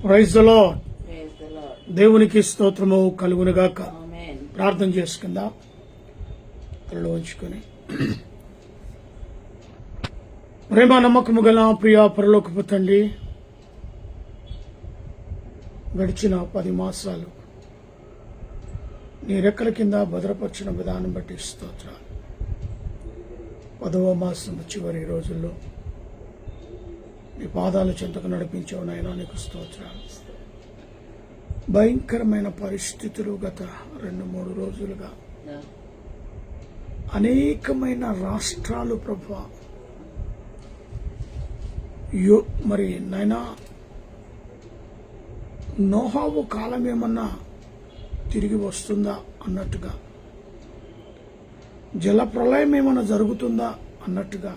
Praise the lord. దేవునికి స్తోత్రము కలుగునుగాక. ప్రార్థన చేసుకుందాం. కళ్ళు ఉంచుకొని. ప్రేమ నమ్మకము గల ప్రియ పరలోకపు తండ్రి, గడిచిన 10 మాసాలు నీ రెక్కల కింద భద్రపరిచిన విధానం బట్టి స్తోత్రాలు. 10వ మాసం చివరి రోజుల్లో నీ పాదాల చెంతకు నడిపించావు నాయనా, నీకు స్తోత్రాలు. భయంకరమైన పరిస్థితులు గత 2-3 రోజులుగా అనేకమైన రాష్ట్రాలు ప్రభువా, మరి నాయనా నోహావు కాలం ఏమన్నా తిరిగి వస్తుందా అన్నట్టుగా, జల ప్రళయం ఏమన్నా జరుగుతుందా అన్నట్టుగా,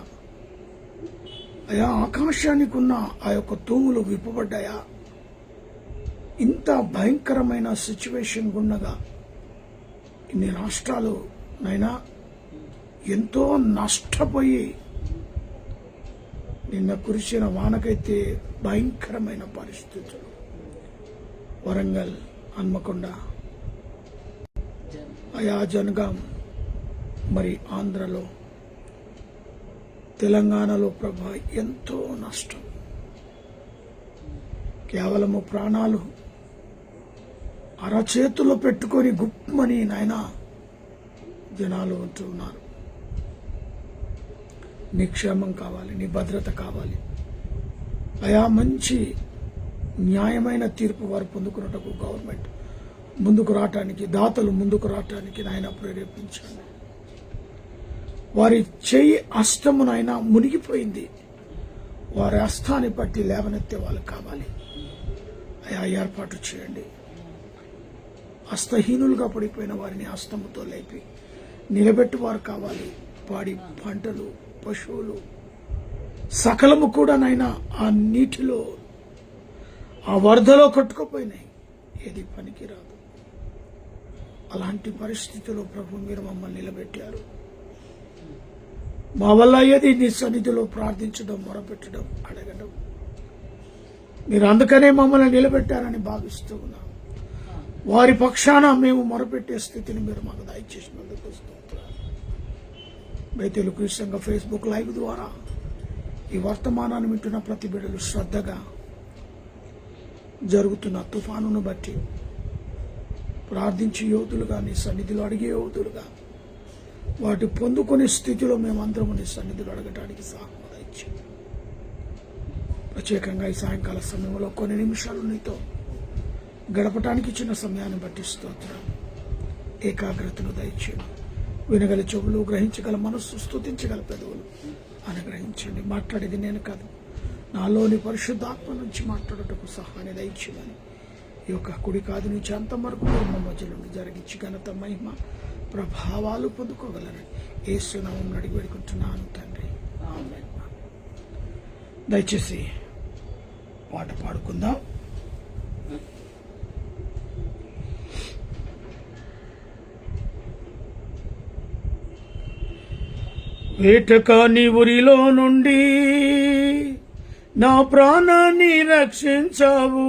అయా ఆకాశానికి ఉన్న ఆ యొక్క తూములు విప్పబడ్డాయా? ఇంత భయంకరమైన సిచ్యువేషన్ గుండగా ఇన్ని రాష్ట్రాలు నైనా ఎంతో నష్టపోయి, నిన్న కురిసిన వానకైతే భయంకరమైన పరిస్థితులు. వరంగల్, హన్మకొండ, అయా జనగాం, మరి ఆంధ్రలో, తెలంగాణలో ప్రభా ఎంతో నష్టం. కేవలము ప్రాణాలు అరచేతుల్లో పెట్టుకొని గుప్పమని నాయన జనాలు ఉంటూ ఉన్నారు. నీ క్షేమం కావాలి, నీ భద్రత కావాలి అయా. మంచి న్యాయమైన తీర్పు వారు పొందుకున్నటకు గవర్నమెంట్ ముందుకు రావటానికి, దాతలు ముందుకు రావటానికి నాయన ప్రేరేపించండి. వారి చెయ్యి హస్తమునైనా మునిగిపోయింది, వారి హస్తాన్ని పట్టి లేవనెత్తే వాళ్ళు కావాలి అయా. ఏర్పాటు చేయండి. హస్తహీనులుగా పడిపోయిన వారిని హస్తముతో లేపి నిలబెట్టువారు కావాలి. పాడి పంటలు, పశువులు సకలము కూడా నైనా ఆ నీటిలో, ఆ వరదలో కొట్టుకుపోయినాయి, ఏది పనికిరాదు. అలాంటి పరిస్థితిలో ప్రభు మీరు మమ్మల్ని నిలబెట్టారు. మా వల్ల ఏది నీ సన్నిధిలో ప్రార్థించడం, మొరపెట్టడం, అడగడం, మీరు అందుకనే మమ్మల్ని నిలబెట్టారని భావిస్తూ ఉన్నాం. వారి పక్షాన మేము మొరపెట్టే స్థితిని మీరు మాకు దయచేసినందుకు స్తోత్రాలు. బైతేలు క్రీస్తు ఫేస్బుక్ లైవ్ ద్వారా ఈ వర్తమానాన్ని వింటున్న ప్రతి బిడ్డలు శ్రద్ధగా జరుగుతున్న తుఫానును బట్టి ప్రార్థించి యోధులుగా, నీ సన్నిధిలో అడిగే యోధులుగా, వాటి పొందుకునే స్థితిలో మేమందరము నీ సన్నిధిలో అడగటానికి సహాయం దయచేయండి. ప్రత్యేకంగా ఈ సాయంకాల సమయంలో కొన్ని నిమిషాలు నీతో గడపటానికి ఇచ్చిన సమయాన్ని బట్టి స్తోత్రం. ఏకాగ్రతను దయచేయండి. వినగల చెవులు, గ్రహించగల మనస్సు, స్తుతించగల పెదవులు అనుగ్రహించండి. మాట్లాడేది నేను కాదు, నాలోని పరిశుద్ధాత్మ నుంచి మాట్లాడటకు సహాయాన్ని దయచేయమని ఈ యొక్క కుడి కాదు నుంచి అంతం వరకు మా మధ్యలో జరిగించి ఘనత, మహిమ, ప్రభావాలు పొందుకోగలరని యేసు నామమున అడిగి వేడుకుంటున్నాను తండ్రి, ఆమేన్. దయచేసి పాట పాడుకుందాం. వేటకాని ఊరిలో నుండి నా ప్రాణాన్ని రక్షించావు,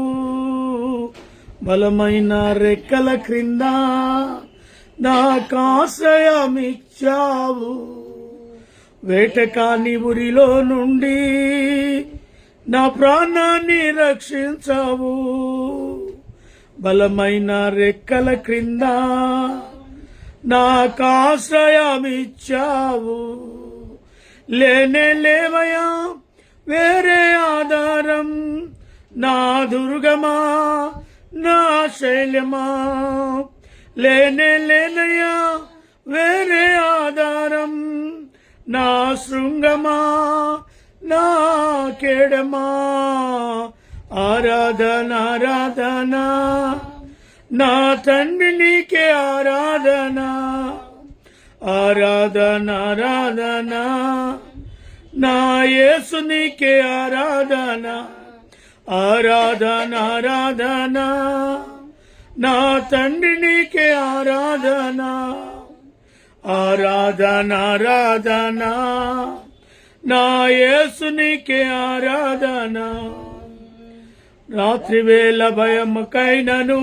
బలమైన రెక్కల క్రింద నాకాశ్రయమిచ్చావు. వేటకాని ఊరిలో నుండి నా ప్రాణాన్ని రక్షించావు, బలమైన రెక్కల క్రింద నాకాశ్రయమిచ్చావు. లేనే లేవయా వేరే ఆధారం, నా దుర్గమా, నా శైలమా. లేనే లేనయా వేరే ఆధారం, నా శృంగమా, నా కేడమా. ఆరాధన ఆరాధన నా తండ్రి నీకే ఆరాధన, ఆరాధన ఆరాధన నా యేసు నీకే ఆరాధన, ఆరాధన ఆరాధన నా తండ్రి నీకే ఆరాధన, ఆరాధన ఆరాధన నా యేసు నీకే ఆరాధన. రాత్రి వేళ భయముకైనను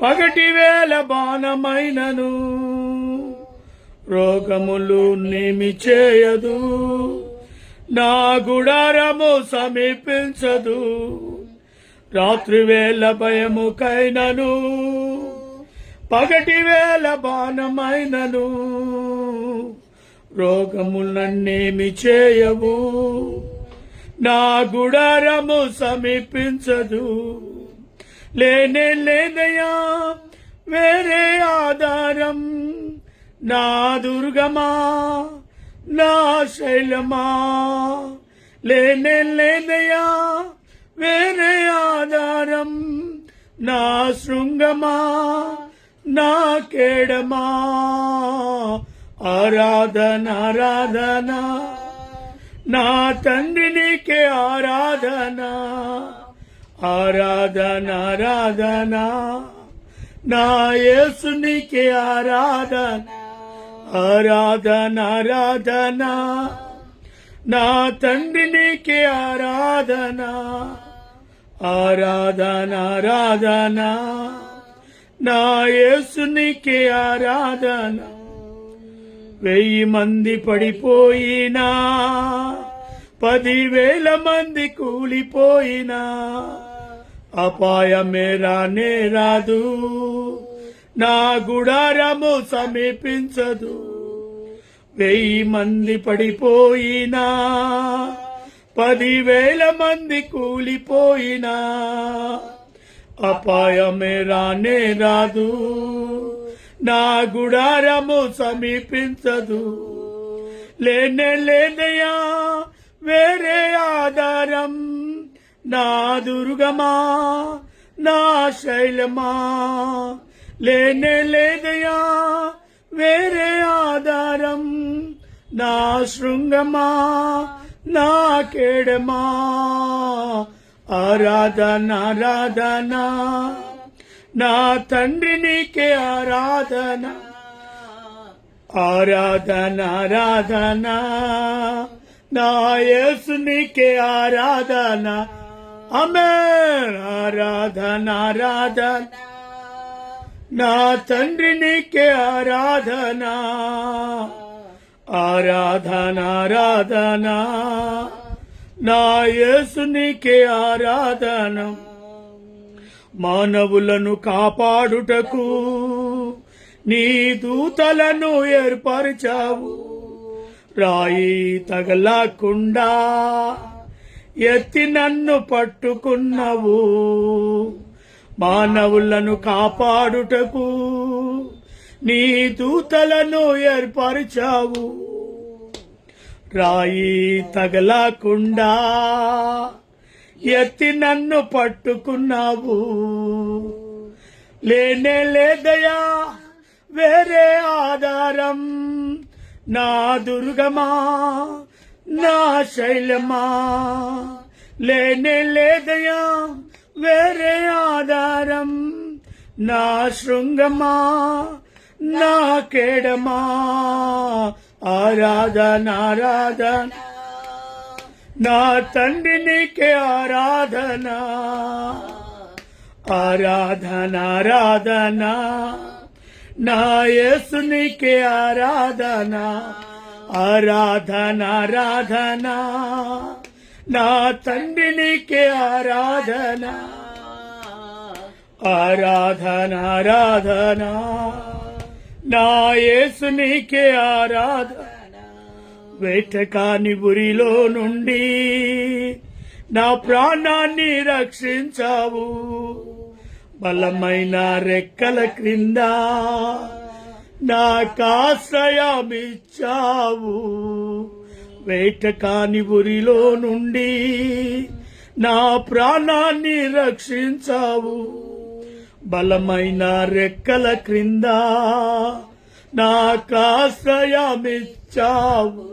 పగటి వేళ బాణమైనను రోగములు నేమి చేయదు నా గుడారము సమీపించదు రాత్రి వేళ భయముకైనను పగటి వేళ బాణమైనను రోగములన్నేమి చేయవు నా గుడారము సమీపించదు లేనే లేదయా వేరే ఆధారం నా దుర్గమా నా శైలమా లేనే లేదయా వేరే ఆధారం నా శృంగమా నా కేడమా ఆరాధన ఆరాధన నా తండ్రి నీకే ఆరాధన ఆరాధన ఆరాధన నా యేసునికే ఆరాధన ఆరాధన ఆరాధన నా తండ్రి నీకే ఆరాధన ఆరాధన ఆరాధన నా యేసునికే ఆరాధన 1000 మంది పడిపోయినా 10,000 మంది కూలిపోయినా అపాయమే రానే రాదు నా గుడారము సమీపించదు 1000 మంది పడిపోయినా 10,000 మంది కూలిపోయినా అపాయమే రానే రాదు నా గుడారము సమీపించదు లేనే లేదయా వేరే ఆధారం నా దుర్గమా నా శైలమా లేనే లేదయా వేరే ఆధారం నా శృంగమా నా కేడమా ఆరాధన ఆరాధన నా తండ్రి నీకే ఆరాధన ఆరాధన ఆరాధన నా యేసు నీకే ఆరాధన ఆమేన్ ఆరాధన ఆరాధన నా తండ్రి నీకే ఆరాధన ఆరాధన ఆరాధన నా యేసు నీకే ఆరాధన మానవులను కాపాడుటకు నీ దూతలను ఏర్పరిచావు రాయి తగలకుండా ఎత్తి నన్ను పట్టుకున్నావు మానవులను కాపాడుటకు నీ దూతలను ఏర్పరిచావు రాయి తగలకుండా ఎత్తి నన్ను పట్టుకున్నావు లేనే లేదయా వేరే ఆధారం నా దుర్గమా నా శైలమా లేనే లేదయా వేరే ఆధారం నా శృంగమా నా కేడమా ఆరాధన ఆరాధన నా తండ్రి నీకే ఆరాధన ఆరాధన ఆరాధన నా యేసు నీకే ఆరాధన ఆరాధన ఆరాధన నా తండ్రి నీకే ఆరాధన ఆరాధన ఆరాధన నా యేసు నీకే ఆరాధన వేటకాని ఉరిలో నుండి నా ప్రాణాన్ని రక్షించావు బలమైన రెక్కల క్రింద నాకాశ్రయమిచ్చావు వేటకాని ఉరిలో నుండి నా ప్రాణాన్ని రక్షించావు బలమైన రెక్కల క్రింద నాకాశ్రయమిచ్చావు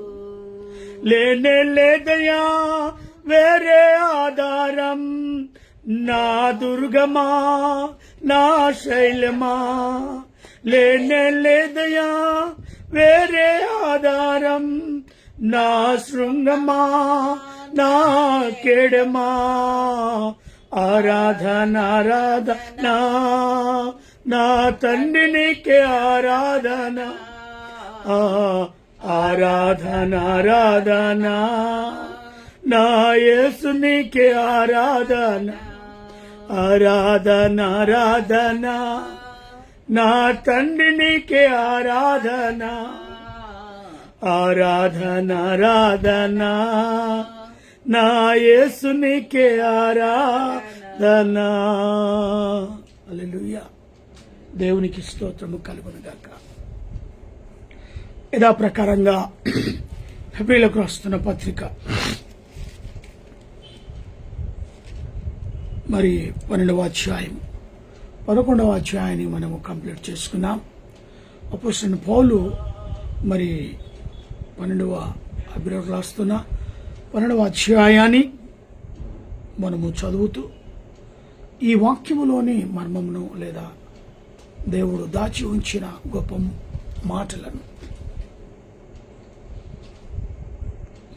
లేనే లేదయా వేరే ఆధారం నా దుర్గమా నా శైలమా లేనే లేదయా వేరే ఆధారం నా శృంగమా నా కేడమా ఆరాధన ఆరాధన నా తండ్రి నీకే ఆరాధన ఆరాధన ఆరాధన నా యేసు నీకే ఆరాధన ఆరాధన ఆరాధన నా తండ్రి నీకే ఆరాధన ఆరాధన ఆరాధన నా యేసు నీకే ఆరాధన. హల్లెలూయా. దేవునికి స్తోత్రము కలుగునుగాక. యథా ప్రకారంగా హెబ్రీయులకు రాస్తున్న పత్రిక మరి 12వ అధ్యాయం 11వ అధ్యాయాన్ని మనము కంప్లీట్ చేసుకున్నాం. అపోస్తలుడైన పౌలు మరి 12వ హెబ్రీయులకు రాస్తున్న 12వ అధ్యాయాన్ని మనము చదువుతూ ఈ వాక్యములోని మర్మమును లేదా దేవుడు దాచి ఉంచిన గొప్ప మాటలను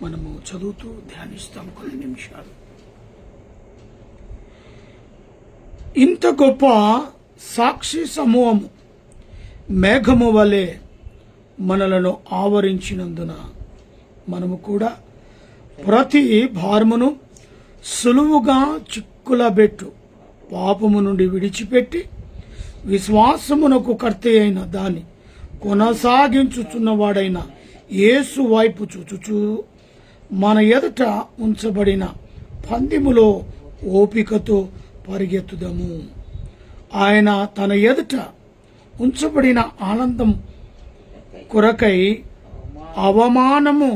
మనము చదువుతూ ధ్యానిస్తాం కొన్ని నిమిషాలు. ఇంత గొప్ప సాక్షి సమూహము మేఘము వలె మనలను ఆవరించినందున మనము కూడా ప్రతి భారమును సులువుగా చిక్కులబెట్టు పాపము నుండి విడిచిపెట్టి విశ్వాసమునకు కర్త అయిన దాన్ని కొనసాగించుచున్నవాడైన యేసు వైపు చూచుచూ మన ఎదుట ఉంచబడిన పందెములో ఓపికతో పరిగెత్తుదము. ఆయన తన ఎదుట ఉంచబడిన ఆనందం కొరకై అవమానము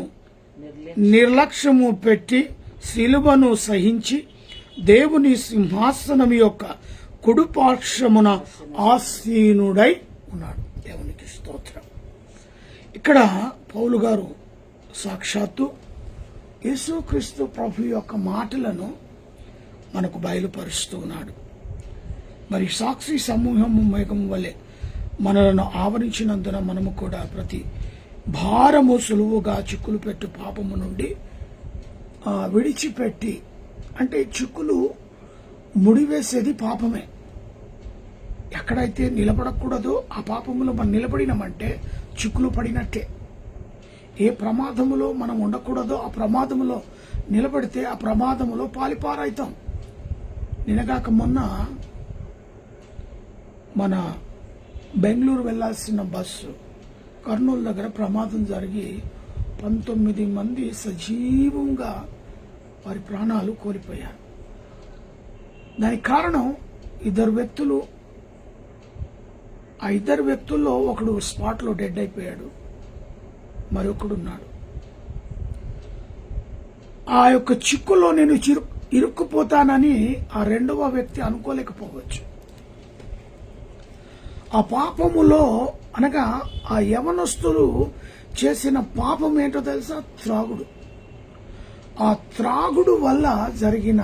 నిర్లక్ష్యము పెట్టి శిలువను సహించి దేవుని సింహాసనం యొక్క కుడిపార్శ్వమున ఆసీనుడై ఉన్నాడు. దేవునికి స్తోత్రం. ఇక్కడ పౌలు గారు సాక్షాత్తు యేసుక్రీస్తు ప్రభు యొక్క మాటలను మనకు బయలుపరుస్తూ ఉన్నాడు. మరి సాక్షి సమూహము మేఘం వలె మనలను ఆవరించినందున మనము కూడా ప్రతి భారము సులువుగా చిక్కులు పెట్టు పాపము నుండి విడిచిపెట్టి, అంటే చిక్కులు ముడివేసేది పాపమే. ఎక్కడైతే నిలబడకూడదో ఆ పాపములో మనం నిలబడినామంటే చిక్కులు పడినట్టే. ఏ ప్రమాదములో మనం ఉండకూడదో ఆ ప్రమాదములో నిలబడితే ఆ ప్రమాదములో పాలిపారైతాం. నినగాక మొన్న మన బెంగళూరు వెళ్లాల్సిన బస్సు కర్నూలు దగ్గర ప్రమాదం జరిగి 19 మంది సజీవంగా వారి ప్రాణాలు కోల్పోయారు. దానికి కారణం ఇద్దరు వ్యక్తులు. ఆ ఇద్దరు వ్యక్తుల్లో ఒకడు స్పాట్లో డెడ్ అయిపోయాడు, మరొకడున్నాడు. ఆ యొక్క చిక్కులో నేను ఇరుక్కుపోతానని ఆ రెండవ వ్యక్తి అనుకోలేకపోవచ్చు. ఆ పాపములో అనగా ఆ యవనస్తులు చేసిన పాపం ఏంటో తెలుసా? త్రాగుడు. ఆ త్రాగుడు వల్ల జరిగిన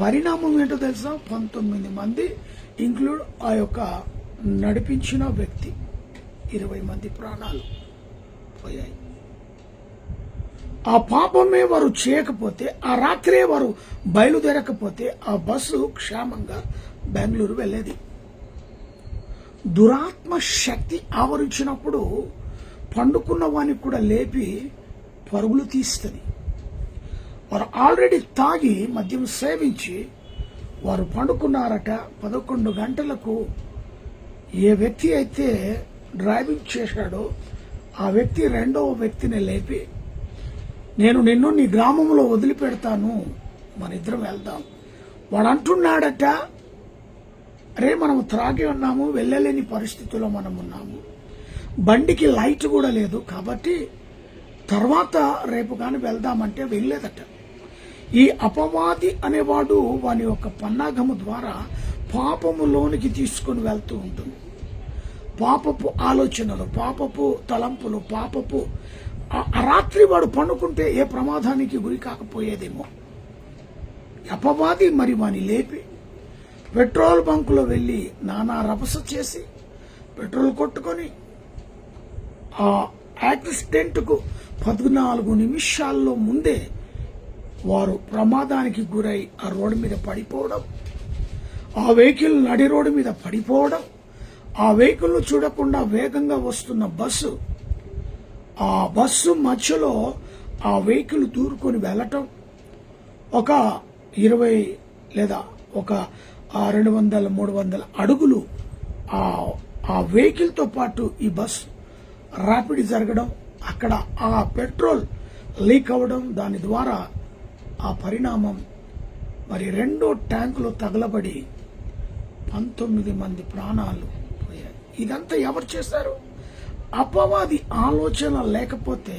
పరిణామం ఏంటో తెలుసా? 19 మంది ఇంక్లూడ్ ఆ యొక్క నడిపించిన వ్యక్తి 20 మంది ప్రాణాలు పోయాయి. ఆ పాపమే వారు చేయకపోతే, ఆ రాత్రే వారు బయలుదేరకపోతే ఆ బస్సు క్షేమంగా బెంగళూరు వెళ్ళేది. దురాత్మ శక్తి ఆవరించినప్పుడు పండుకున్న వానికి కూడా లేపి పరుగులు తీస్తుంది. వారు ఆల్రెడీ తాగి మద్యం సేవించి వారు పండుకున్నారట. 11 గంటలకు ఏ వ్యక్తి అయితే డ్రైవింగ్ చేశాడో ఆ వ్యక్తి రెండవ వ్యక్తిని లేపి, నేను నిన్ను నీ గ్రామంలో వదిలిపెడతాను, మన ఇద్దరం వెళ్దాం. వాడు అంటున్నాడట, అరే మనం త్రాగి ఉన్నాము, వెళ్ళలేని పరిస్థితుల్లో మనం ఉన్నాము, బండికి లైట్ కూడా లేదు, కాబట్టి తర్వాత రేపు కానీ వెళ్దామంటే వెళ్ళలేదట. ఈ అపవాది అనేవాడు వాని యొక్క పన్నాగము ద్వారా పాపములోనికి తీసుకుని వెళ్తూ ఉంటుంది. పాపపు ఆలోచనలు, పాపపు తలంపులు, పాపపు రాత్రి వాడు పండుకుంటే ఏ ప్రమాదానికి గురి కాకపోయేదేమో. అపవాది మరి వాని లేపి పెట్రోల్ బంకులో వెళ్ళి నానా రభస చేసి పెట్రోల్ కొట్టుకొని ఆ యాక్సిడెంట్కు 14 నిమిషాల్లో ముందే వారు ప్రమాదానికి గురై ఆ రోడ్డు మీద పడిపోవడం, ఆ వెహికల్ నడి రోడ్డు మీద పడిపోవడం, ఆ వెహికల్ చూడకుండా వేగంగా వస్తున్న బస్సు, ఆ బస్సు మధ్యలో ఆ వెహికల్ దూరుకొని వెళ్ళటం, ఒక 20 లేదా ఒక 200-300 అడుగులు ఆ వెహికల్ తో పాటు ఈ బస్సు ర్యాపిడ్ జరగడం, అక్కడ ఆ పెట్రోల్ లీక్ అవ్వడం, దాని ద్వారా ఆ పరిణామం మరి 2 ట్యాంకులు తగలబడి 19 మంది ప్రాణాలు పోయాయి. ఇదంతా ఎవరు చేశారు? అపవాది ఆలోచన లేకపోతే,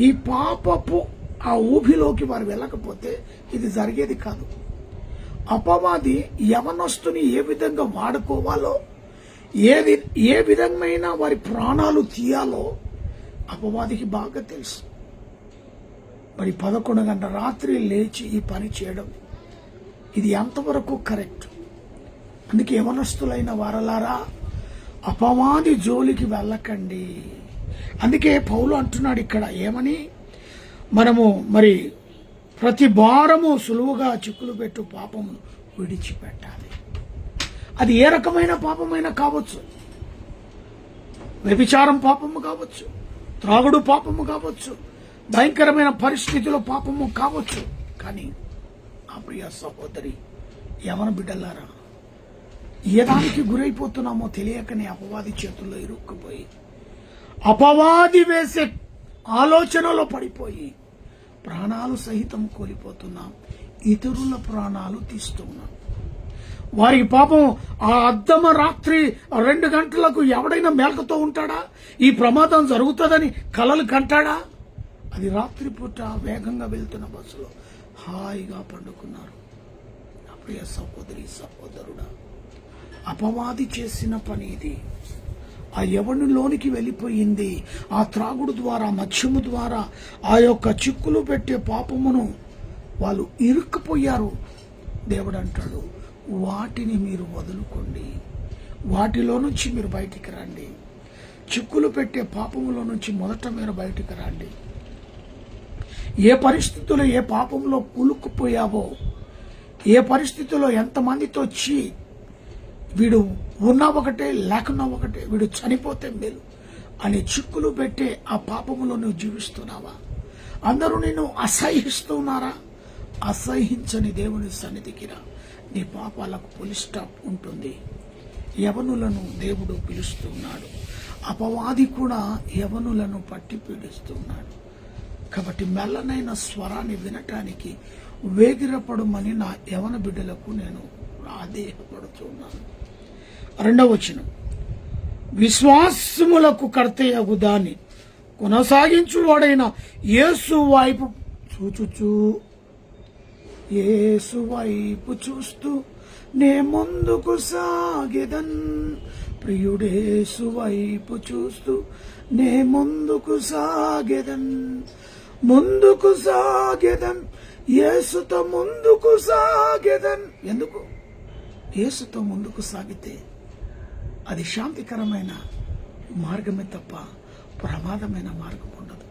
ఈ పాపపు ఆ ఊబిలోకి వారు వెళ్ళకపోతే ఇది జరిగేది కాదు. అపవాది యవనస్తుని ఏ విధంగా వాడుకోవాలో, ఏ విధమైన వారి ప్రాణాలు తీయాలో అపవాదికి బాగా తెలుసు. మరి 11 గంటల రాత్రి లేచి ఈ పని చేయడం ఇది ఎంతవరకు కరెక్ట్? అందుకే యవనస్తులైన వారలారా, అపవాది జోలికి వెళ్ళకండి. అందుకే పౌలు అంటున్నాడు ఇక్కడ ఏమని, మనము మరి ప్రతి భారము సులువుగా చిక్కులు పెట్టు పాపమును విడిచిపెట్టాలి. అది ఏ రకమైన పాపమైనా కావచ్చు, వ్యభిచారం పాపము కావచ్చు, త్రాగుడు పాపము కావచ్చు, భయంకరమైన పరిస్థితిలో పాపము కావచ్చు. కానీ ఆ ప్రియ సహోదరి, యవన బిడ్డలారా, ఏ దానికి గురైపోతున్నామో తెలియకనే అపవాది చేతుల్లో ఇరుక్కుపోయి, అపవాది వేసే ఆలోచనలో పడిపోయి ప్రాణాలు సహితం కోల్పోతున్నాం, ఇతరుల ప్రాణాలు తీస్తున్నాం. వారికి పాపం ఆ అర్ధమ రాత్రి 2 గంటలకు ఎవడైనా మేల్కతో ఉంటాడా? ఈ ప్రమాదం జరుగుతుందని కలలు కంటాడా? అది రాత్రిపూట వేగంగా వెళ్తున్న బస్సులో హాయిగా పండుకున్నారు. నా ప్రియ సహోదరి సహోదరుడా, అపవాది చేసిన పని ఇది. ఆ యవనులోనికి వెళ్ళిపోయింది. ఆ త్రాగుడు ద్వారా, మద్యము ద్వారా ఆ యొక్క చిక్కులు పెట్టే పాపమును వాళ్ళు ఇరుక్కుపోయారు. దేవుడు అంటాడు, వాటిని మీరు వదులుకోండి, వాటిలో నుంచి మీరు బయటికి రండి. చిక్కులు పెట్టే పాపములో నుంచి మొదట మీరు బయటికి రండి. ఏ పరిస్థితుల్లో ఏ పాపంలో కూలుకుపోయావో, ఏ పరిస్థితుల్లో ఎంతమందితో వీడు ఉన్నా ఒకటే లేకున్నా ఒకటే, వీడు చనిపోతే మేలు అని చిక్కులు పెట్టే ఆ పాపములో నువ్వు జీవిస్తున్నావా? అందరూ నిన్ను అసహిస్తున్నారా? అసహించని దేవుని సన్నిధికి రా. నీ పాపాలకు పులి స్టాప్ ఉంటుంది. యవనులను దేవుడు పిలుస్తున్నాడు. అపవాది కూడా యవనులను పట్టి పీడిస్తున్నాడు. కాబట్టి మెల్లనైన స్వరాన్ని వినటానికి వేగిరపడమని నా యవన బిడ్డలకు నేను ఆదేశపడుతున్నాను. 2వ వచనం, విశ్వాసములకు కర్తయగు దాన్ని కొనసాగించువాడైన యేసు వైపు చూస్తూ నే ముందుకు సాగెదన్. ప్రియుడేసు వైపు చూస్తూ నే ముందుకు సాగెదన్, ముందుకు సాగెదన్, యేసుతో ముందుకు సాగెదన్. ఎందుకు? యేసుతో ముందుకు సాగితే అది శాంతికరమైన మార్గమే తప్ప ప్రమాదమైన మార్గం ఉండదు.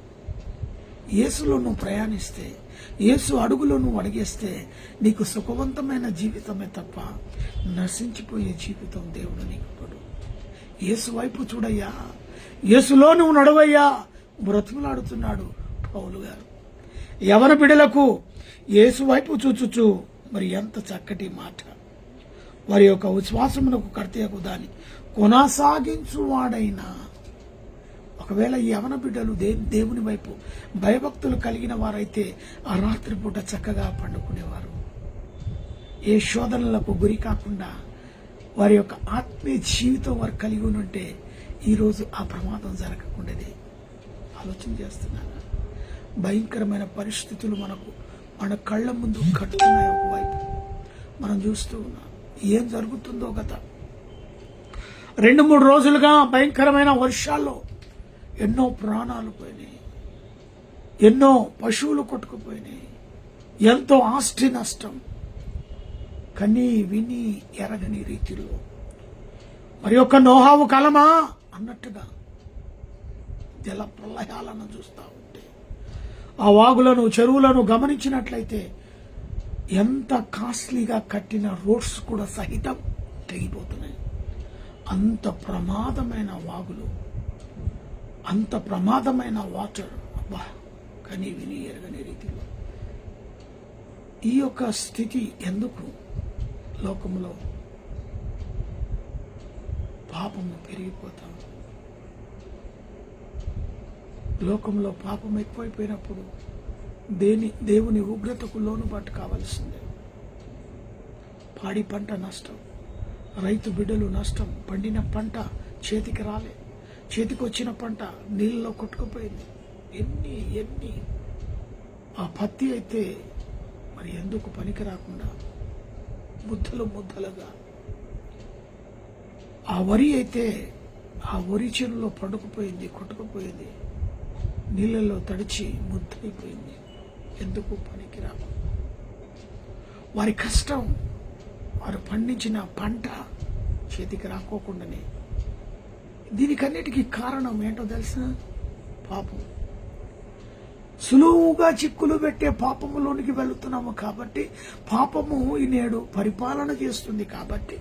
యేసులో నువ్వు ప్రయాణిస్తే, యేసు అడుగులో నువ్వు అడిగేస్తే నీకు సుఖవంతమైన జీవితమే తప్ప నశించిపోయే జీవితం దేవుడు నీకు ఇవ్వడు. యేసు వైపు చూడయ్యా, యేసులో నువ్వు నడవయ్యా బ్రతుకులాడుతున్నాడు పౌలు గారు. యవన బిడ్డలకు యేసు వైపు చూచుచు మరి ఎంత చక్కటి మాట. వారి యొక్క విశ్వాసమునకు కర్తయగు దాన్ని కొనసాగించువాడైనా. ఒకవేళ ఈ యవన బిడ్డలు దేవుని వైపు భయభక్తులు కలిగిన వారైతే ఆ రాత్రిపూట చక్కగా పండుకునేవారు. ఏ శోధనలకు గురి కాకుండా వారి యొక్క ఆత్మీయ జీవితం వారు కలిగి ఉంటే ఈరోజు ఆ ప్రమాదం జరగకుండానే. ఆలోచన చేస్తున్నారా? భయంకరమైన పరిస్థితులు మన కళ్ళ ముందు కట్టుతున్నాయి. ఒకవైపు మనం చూస్తూ ఉన్నాం ఏం జరుగుతుందో. గత 2-3 రోజులుగా భయంకరమైన వర్షాల్లో ఎన్నో ప్రాణాలు పోయినాయి, ఎన్నో పశువులు కొట్టుకుపోయినాయి, ఎంతో ఆస్తి నష్టం. కని విని ఎరగని రీతిలో మరి యొక్క నోహావు కాలమా అన్నట్టుగా జల ప్రళయాలను చూస్తూ ఉంటే ఆ వాగులను, చెరువులను గమనించినట్లయితే ఎంత కాస్ట్లీగా కట్టిన రోడ్స్ కూడా సహితం తెగిపోతున్నాయి. అంత ప్రమాదమైన వాగులు, అంత ప్రమాదమైన వాటర్. అబ్బా, కని విని ఎరగని రీతిలో ఈ యొక్క స్థితి ఎందుకు? లోకంలో పాపము పెరిగిపోతాం. లోకంలో పాపం ఎక్కువైపోయినప్పుడు దేవుని ఉగ్రతకు లోనుబాటు కావాల్సిందే. పాడి పంట నష్టం, రైతు బిడ్డలు నష్టం, పండిన పంట చేతికి రాలే, చేతికి వచ్చిన పంట నీళ్ళలో కొట్టుకుపోయింది. ఎన్ని ఆ పత్తి అయితే మరి ఎందుకు పనికి రాకుండా ముద్దలుగా, ఆ వరి అయితే ఆ వరి చెరువులో పడుకుపోయింది, కొట్టుకుపోయింది, నీళ్ళలో తడిచి ముద్దైపోయింది. ఎందుకు పనికి రాకు? వారి కష్టం, వారు పండించిన పంట చేతికి రాకోకుండానే. దీనికన్నిటికీ కారణం ఏంటో తెలుసా? పాపం. సులువుగా చిక్కులు పెట్టే పాపములోనికి వెళుతున్నాము కాబట్టి, పాపము ఈ నేడు పరిపాలన చేస్తుంది కాబట్టి,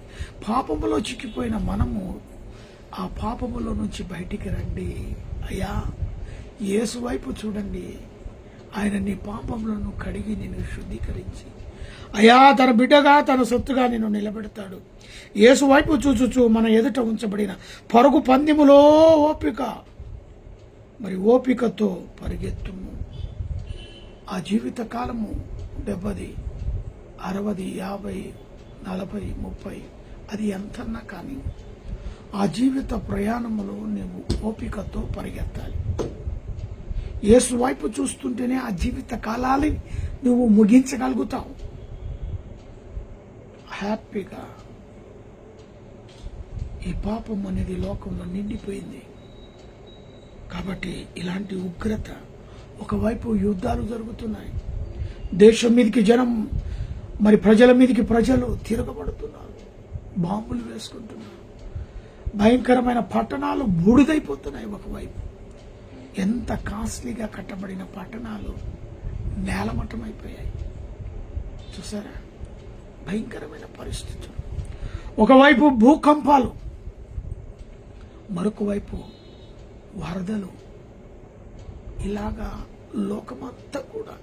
పాపములో చిక్కిపోయిన మనము ఆ పాపములో నుంచి బయటికి రండి. అయ్యా, యేసు వైపు చూడండి. ఆయన నీ పాపములను కడిగి నిన్ను శుద్ధీకరించి, అయ్యా, తన బిడ్డగా, తన సొత్తుగా నిన్ను నిలబెడతాడు. యేసు వైపు చూచుచు మన ఎదుట ఉంచబడిన పరుగు పందెములో ఓపిక, మరి ఓపికతో పరిగెత్తుము. ఆ జీవిత కాలము 70, 60, 50, 40, 30 అది ఎంతన్నా కానీ ఆ జీవిత ప్రయాణములో నువ్వు ఓపికతో పరిగెత్తాలి. యేసు వైపు చూస్తుంటేనే ఆ జీవిత కాలాన్ని నువ్వు ముగించగలుగుతావు హ్యాపీగా. ఈ పాపం అనేది లోకంలో నిండిపోయింది కాబట్టి ఇలాంటి ఉగ్రత. ఒకవైపు యుద్ధాలు జరుగుతున్నాయి, దేశం మీదకి జనం, మరి ప్రజల మీదకి ప్రజలు తిరగబడుతున్నారు, బాంబులు వేసుకుంటున్నారు, భయంకరమైన పట్టణాలు బూడిదైపోతున్నాయి. ఒకవైపు ఎంత కాస్ట్లీగా కట్టబడిన పట్టణాలు నేలమట్టమైపోయాయి. చూసారా? భయంకరమైన పరిస్థితులు. ఒకవైపు భూకంపాలు, మరొక వైపు వరదలు. ఇలాగా లోకమంతా కూడా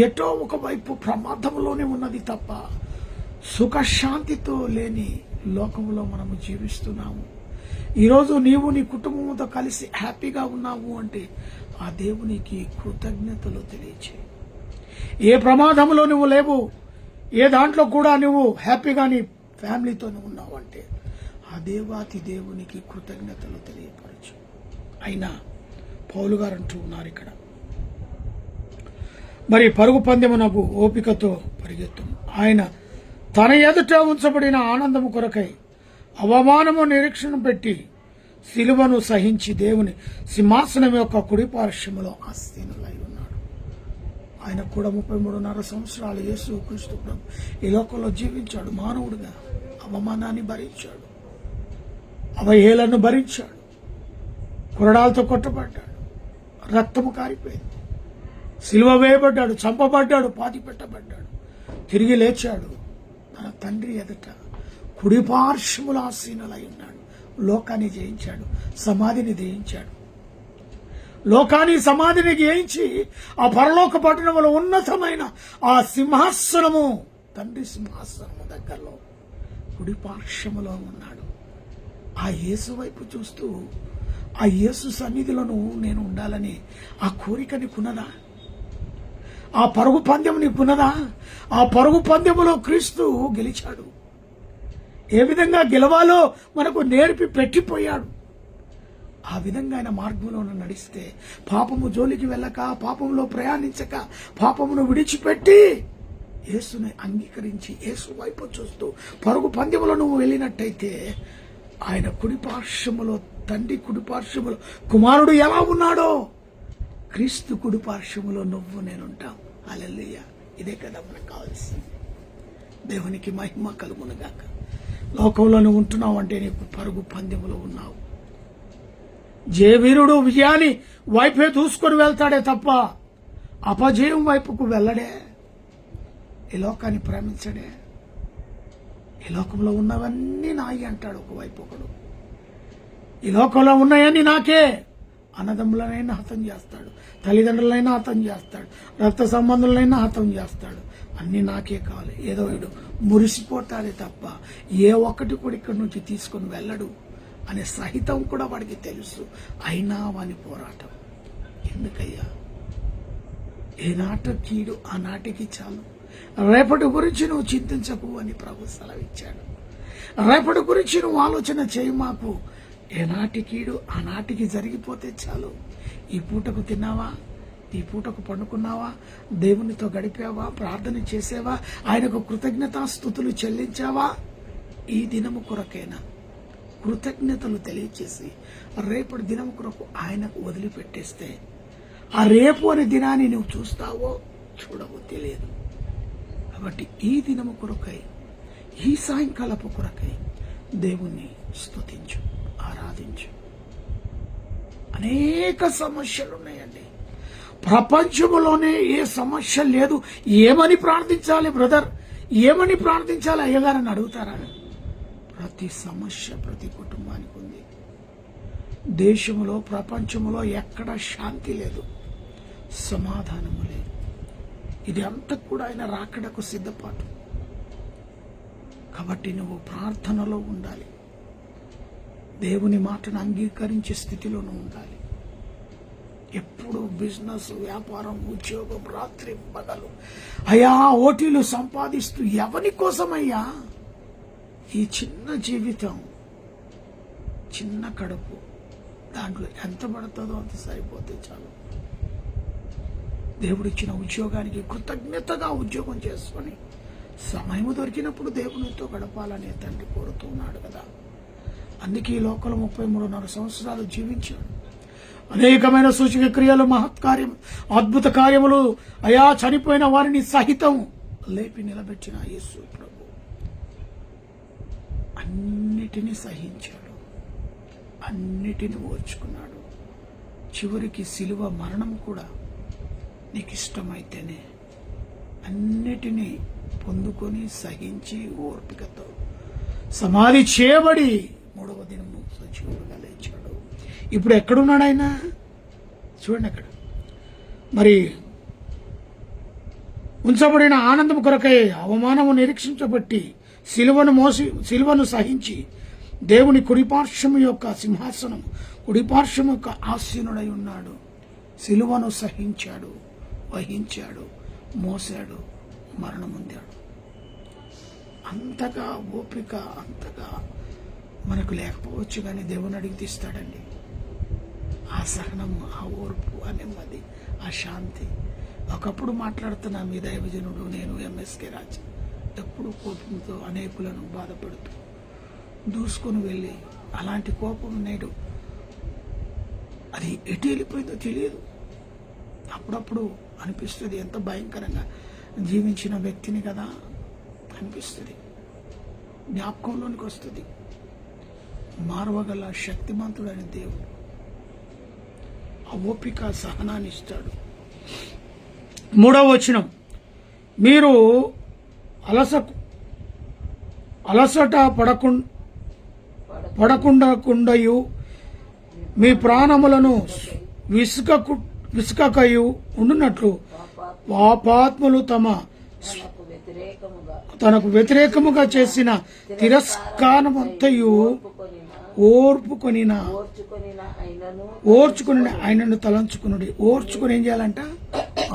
ఎటో ఒకవైపు ప్రమాదంలోనే ఉన్నది తప్ప సుఖశాంతితో లేని లోకంలో మనము జీవిస్తున్నాము. ఈరోజు నీవు నీ కుటుంబంతో కలిసి హ్యాపీగా ఉన్నావు అంటే ఆ దేవునికి కృతజ్ఞతలు తెలియచేయి. ఏ ప్రమాదంలో నువ్వు లేవు, ఏ దాంట్లో కూడా నువ్వు హ్యాపీగా నీ ఫ్యామిలీతో ఉన్నావు అంటే ఆ దేవాతి దేవునికి కృతజ్ఞతలు తెలియపరచు. అయినా పౌలు గారు అంటూ ఉన్నారు ఇక్కడ, మరి పరుగు పందెమునకు ఓపికతో పరిగెత్తుము. ఆయన తన ఎదుట ఉంచబడిన ఆనందము కొరకై అవమానము నిరీక్షణ పెట్టి సిలువను సహించి దేవుని సింహాసనం యొక్క కుడిపార్శ్వములో ఆసీనులై ఉన్నాడు. ఆయన కూడా 33.5 సంవత్సరాలు యేసు క్రీస్తు ప్రభు ఈ లోకంలో జీవించాడు. మానవుడిగా అవమానాన్ని భరించాడు, అవహేళనను భరించాడు, కొరడాలతో కొట్టబడ్డాడు, రక్తము కారిపోయింది, సిలువ వేయబడ్డాడు, చంపబడ్డాడు, పాతి పెట్టబడ్డాడు, తిరిగి లేచాడు. తన తండ్రి ఎదుట కుడిపార్శ్వముల ఆసీనులై ఉన్నాడు. లోకాన్ని జయించాడు, సమాధిని జయించాడు. లోకాన్ని సమాధిని జయించి ఆ పరలోక పట్టణంలో ఉన్నతమైన ఆ సింహాసనము, తండ్రి సింహాసనము దగ్గరలో కుడిపార్శ్వములో ఉన్నాడు. ఆ యేసు వైపు చూస్తూ ఆ యేసు సన్నిధిలోను నేను ఉండాలని ఆ కోరిక నీకున్నదా? ఆ పరుగు పందెం నీకున్నదా? ఆ పరుగు పందెములో క్రీస్తు గెలిచాడు. ఏ విధంగా గెలవాలో మనకు నేర్పి పెట్టిపోయాడు. ఆ విధంగా ఆయన మార్గంలో నడిస్తే, పాపము జోలికి వెళ్ళక, పాపంలో ప్రయాణించక, పాపమును విడిచిపెట్టి యేసుని అంగీకరించి యేసు వైపు చూస్తూ పరుగు పందెములో నువ్వు వెళ్ళినట్టయితే ఆయన కుడిపార్శ్వములో, తండ్రి కుడిపార్శ్వములో కుమారుడు ఎలా ఉన్నాడో క్రీస్తు కుడిపార్శ్వములో నువ్వు నేనుంటాం. హల్లెలూయా. ఇదే కదా మనకు కావాల్సింది. దేవునికి మహిమ కలుగునుగాక. లోకంలో నువ్వు ఉంటున్నావు అంటే నీకు పరుగు పందెములో ఉన్నావు. జయవీరుడు విజయాన్ని వైపే దూసుకొని వెళ్తాడే తప్ప అపజయం వైపుకు వెళ్ళడే, ఈ లోకాన్ని ప్రేమించడే. ఈ లోకంలో ఉన్నవన్నీ నాయి అంటాడు ఒకవైపు ఒకడు. ఈ లోకంలో ఉన్నాయని నాకే. అన్నదమ్ములనైనా హతం చేస్తాడు, తల్లిదండ్రులైనా హతం చేస్తాడు, రక్త సంబంధులైనా హతం చేస్తాడు. అన్నీ నాకే కావాలి. ఏదో వీడు మురిసిపోతాడే తప్ప ఏ ఒక్కటి కూడా ఇక్కడి నుంచి తీసుకొని వెళ్ళడు అనే సహితం కూడా వాడికి తెలుసు. అయినా వాని పోరాటం ఎందుకయ్యా? ఏనాటి కీడు ఆనాటికి చాలు. రేపటి గురించి నువ్వు చింతించకు అని ప్రభు సెలవిచ్చాడు. రేపటి గురించి నువ్వు ఆలోచన చేయి మాకు. ఏనాటి కీడు ఆనాటికి జరిగిపోతే చాలు. ఈ పూటకు తిన్నావా, ఈ పూటకు పండుకున్నావా, దేవునితో గడిపావా, ప్రార్థన చేసావా, ఆయనకు కృతజ్ఞతాస్తుతులు చెల్లించావా? ఈ దినము కొరకైనా కృతజ్ఞతలు తెలియచేసి రేపటి దినం కొరకు ఆయనకు వదిలిపెట్టేస్తే ఆ రేపు అనే దినాన్ని నువ్వు చూస్తావో చూడవో తెలియదు. కాబట్టి ఈ దినము కొరకై, ఈ సాయంకాలపు కొరకై దేవుణ్ణి స్తుతించు, ఆరాధించు. అనేక సమస్యలు ఉన్నాయండి. ప్రపంచంలోనే ఏ సమస్య లేదు. ఏమని ప్రార్థించాలి బ్రదర్, ఏమని ప్రార్థించాలి అయ్యగారని అడుగుతారా? ప్రతి సమస్య ప్రతి కుటుంబానికి ఉంది. దేశంలో ప్రపంచంలో ఎక్కడ శాంతి లేదు, సమాధానము లేదు. ఇది అంతా కూడా ఆయన రాకడకు సిద్ధపాటు. కాబట్టి నువ్వు ప్రార్థనలో ఉండాలి, దేవుని మాటను అంగీకరించే స్థితిలోనూ ఉండాలి. ఎప్పుడు బిజినెస్, వ్యాపారం, ఉద్యోగం, రాత్రి పగలు అయ్యా ఓటీలు సంపాదిస్తూ ఎవరి కోసమయ్యా? ఈ చిన్న జీవితం, చిన్న కడుపు, దాంట్లో ఎంత పడుతుందో అంత సరిపోతే చాలు. దేవుడిచ్చిన ఉద్యోగానికి కృతజ్ఞతగా ఉద్యోగం చేసుకొని సమయం దొరికినప్పుడు దేవునితో గడపాలనే తండ్రి కోరుతున్నాడు కదా. అందుకే ఈ లోకంలో 33.5 సంవత్సరాలు జీవించాడు. అనేకమైన సూచక క్రియలు, మహత్కార్యం, అద్భుత కార్యములు, అయా చనిపోయిన వారిని సహితం లేపి నిలబెట్టిన యేసు ప్రభు అన్నిటినీ సహించాడు, అన్నిటిని ఓర్చుకున్నాడు. చివరికి శిలువ మరణం కూడా నీకు ఇష్టమైతేనే అన్నిటినీ పొందుకొని సహించి ఓర్పికతో సమాధి చేయబడి 3వ దినము సజీవుడుగా లేచాడు. ఇప్పుడు ఎక్కడున్నాడు ఆయన? చూడండి అక్కడ. మరి ఉంచబడిన ఆనందం కొరకై అవమానము నిరీక్షించబట్టి సిలువను సహించి దేవుని కుడిపార్శ్వము యొక్క సింహాసనం, కుడిపార్శ్వము యొక్క ఆసీనుడై ఉన్నాడు. సిలువను సహించాడు, వహించాడు, మోసాడు, మరణం పొందాడు. అంతగా ఓపిక అంతగా మనకు లేకపోవచ్చు, కానీ దేవుని అడిగి తీస్తాడండి. ఆ సహనము, ఆ ఓర్పు, ఆ నెమ్మది, ఆ శాంతి. ఒకప్పుడు మాట్లాడుతున్నా మీ దైవజనుడు నేను ఎంఎస్కే రాజు ఎప్పుడు కోపంతో అనేకులను బాధపడుతూ దూసుకొని వెళ్ళి, అలాంటి కోపం నేడు అది ఎటు వెళ్ళిపోయిందో తెలియదు. అప్పుడప్పుడు అనిపిస్తుంది ఎంత భయంకరంగా జీవించిన వ్యక్తిని కదా అనిపిస్తుంది, జ్ఞాపకంలోనికి వస్తుంది. మారవగల శక్తిమంతుడైన దేవుడు ఆ ఓపిక సహనాన్ని ఇస్తాడు. 3వ వచనం, మీరు అలసట పడకుండయు మీ ప్రాణములను విసుకకయు ఉండునట్లు పాపాత్ములు తనకు వ్యతిరేకముగా చేసిన తిరస్కారమంతయు ఓర్చుకొని ఆయనను తలంచుకునుడి. ఓర్చుకొని ఏం చేయాలంట?